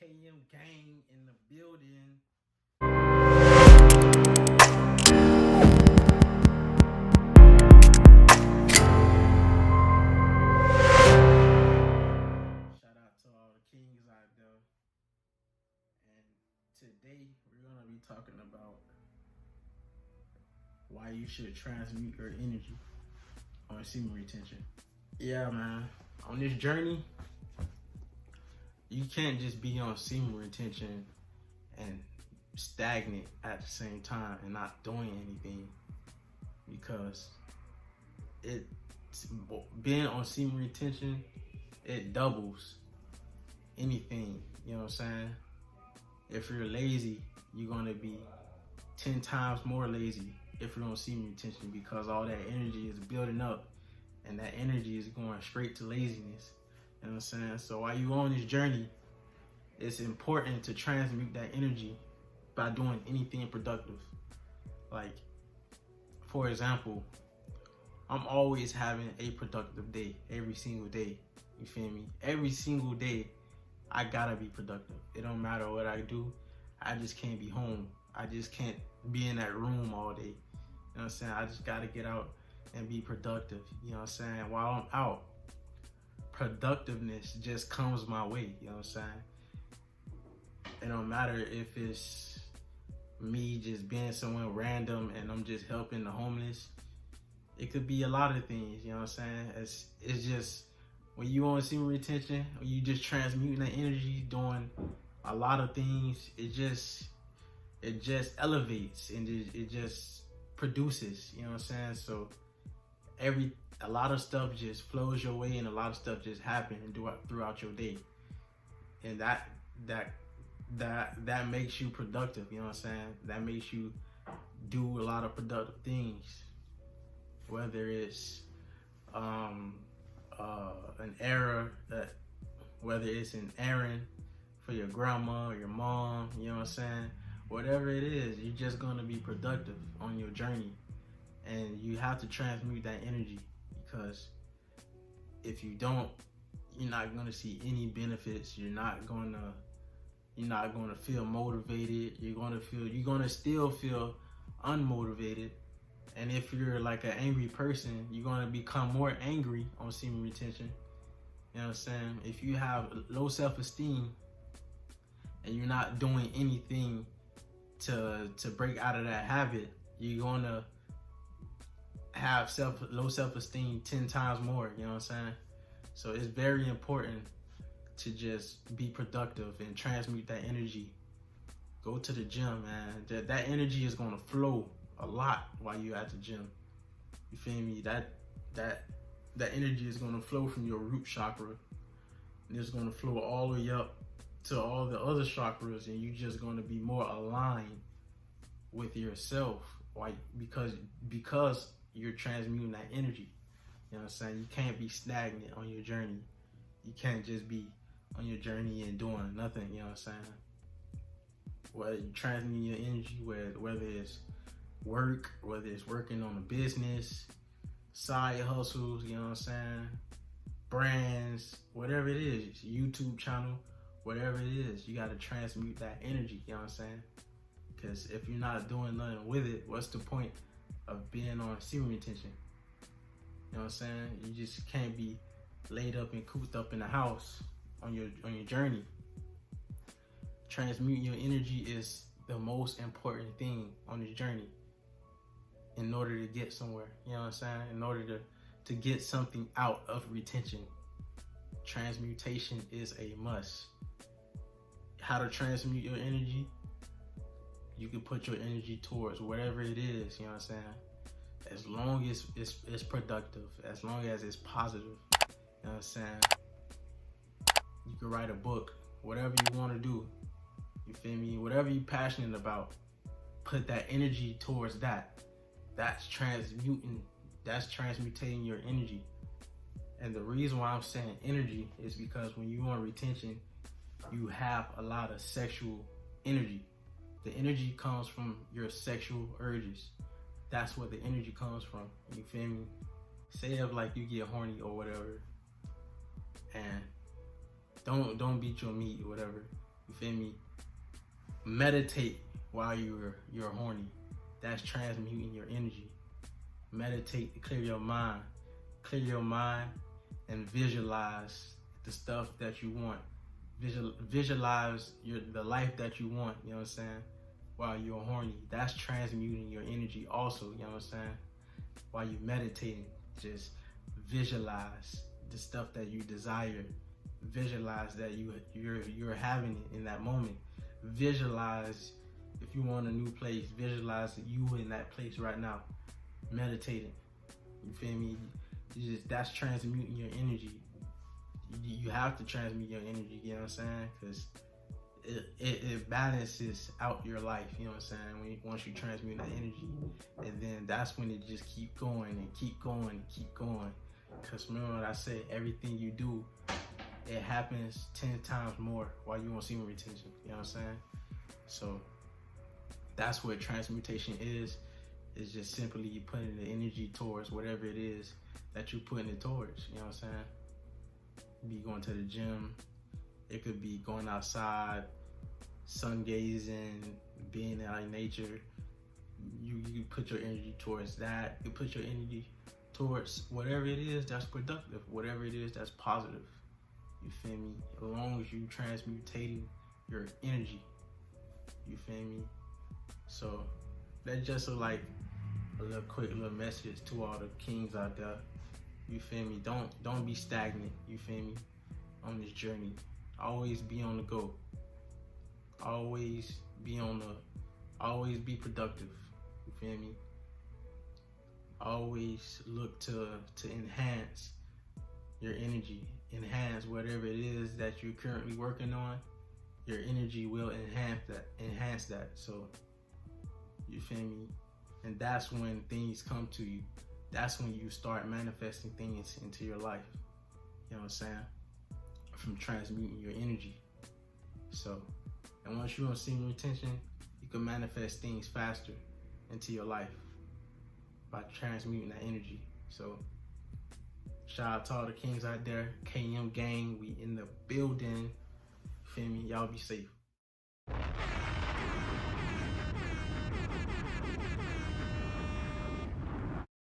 KM gang in the building. Shout out to all the kings out there. And today we're gonna be talking about why you should transmute your energy on semen retention. Yeah, man. On this journey, you can't just be on semen retention and stagnant at the same time and not doing anything, because it being on semen retention, it doubles anything. You know what I'm saying? If you're lazy, you're gonna be 10 times more lazy if you're on semen retention, because all that energy is building up and that energy is going straight to laziness. You know what I'm saying? So while you're on this journey, it's important to transmute that energy by doing anything productive. Like, for example, I'm always having a productive day every single day. You feel me? Every single day, I gotta be productive. It don't matter what I do. I just can't be home. I just can't be in that room all day. You know what I'm saying? I just gotta get out and be productive. You know what I'm saying? While I'm out, productiveness just comes my way. You know what I'm saying? It don't matter if it's me just being somewhere random and I'm just helping the homeless. It could be a lot of things. You know what I'm saying? It's just when you on semen retention, when you just transmuting that energy, doing a lot of things, it just elevates and it just produces. You know what I'm saying? So a lot of stuff just flows your way, and a lot of stuff just happens throughout your day, and that makes you productive. You know what I'm saying? That makes you do a lot of productive things, whether it's whether it's an errand for your grandma or your mom. You know what I'm saying? Whatever it is, you're just gonna be productive on your journey, and you have to transmute that energy, because if you don't, you're not gonna see any benefits. You're not gonna feel motivated. You're gonna still feel unmotivated. And if you're like an angry person, you're gonna become more angry on semen retention. You know what I'm saying? If you have low self-esteem and you're not doing anything to break out of that habit, you're gonna have low self-esteem 10 times more. You know what I'm saying? So it's very important to just be productive and transmute that energy. Go to the gym, man. That energy is gonna flow a lot while you're at the gym. You feel me? That energy is gonna flow from your root chakra, and it's gonna flow all the way up to all the other chakras, and you're just gonna be more aligned with yourself, like because you're transmuting that energy. You know what I'm saying? You can't be stagnant on your journey. You can't just be on your journey and doing nothing. You know what I'm saying? Whether you transmute your energy, whether it's work, whether it's working on a business, side hustles, you know what I'm saying, brands, whatever it is, YouTube channel, whatever it is, you got to transmute that energy. You know what I'm saying? Because if you're not doing nothing with it, what's the point of being on semen retention? You know what I'm saying? You just can't be laid up and cooped up in the house on your journey. Transmuting your energy is the most important thing on this journey in order to get somewhere. You know what I'm saying? In order to get something out of retention, transmutation is a must. How to transmute your energy? You can put your energy towards whatever it is. You know what I'm saying? As long as it's productive, as long as it's positive. You know what I'm saying? You can write a book, whatever you want to do. You feel me? Whatever you're passionate about, put that energy towards that. That's transmuting. That's transmutating your energy. And the reason why I'm saying energy is because when you're on retention, you have a lot of sexual energy. The energy comes from your sexual urges. That's where the energy comes from. You feel me? Say if like you get horny or whatever, and don't beat your meat or whatever. You feel me? Meditate while you're horny. That's transmuting your energy. Meditate to clear your mind. Clear your mind and visualize the stuff that you want. Visualize the life that you want, you know what I'm saying? While you're horny. That's transmuting your energy also, you know what I'm saying? While you're meditating, just visualize the stuff that you desire. Visualize that you're having it in that moment. Visualize if you want a new place, visualize you in that place right now. Meditating. You feel me? That's transmuting your energy. You have to transmute your energy, you know what I'm saying? Because it balances out your life, you know what I'm saying? Once you transmute that energy, and then that's when it just keep going and keep going and keep going. Because remember what I said, everything you do, it happens 10 times more while you on semen retention, you know what I'm saying? So that's what transmutation is. It's just simply you putting the energy towards whatever it is that you're putting it towards, you know what I'm saying? Be going to the gym, it could be going outside, sun gazing, being out in nature. You put your energy towards that. You put your energy towards whatever it is that's productive, whatever it is that's positive. You feel me? As long as you transmutating your energy, you feel me? So that's just a quick little message to all the kings out there. You feel me? Don't be stagnant, you feel me? On this journey. Always be on the go. Always be productive. You feel me? Always look to enhance your energy. Enhance whatever it is that you're currently working on. Your energy will enhance that. So you feel me? And that's when things come to you. That's when you start manifesting things into your life. You know what I'm saying? From transmuting your energy. So, and once you're on semen retention, you can manifest things faster into your life by transmuting that energy. So, shout out to all the kings out there. KM gang, we in the building. Feel me? Y'all be safe.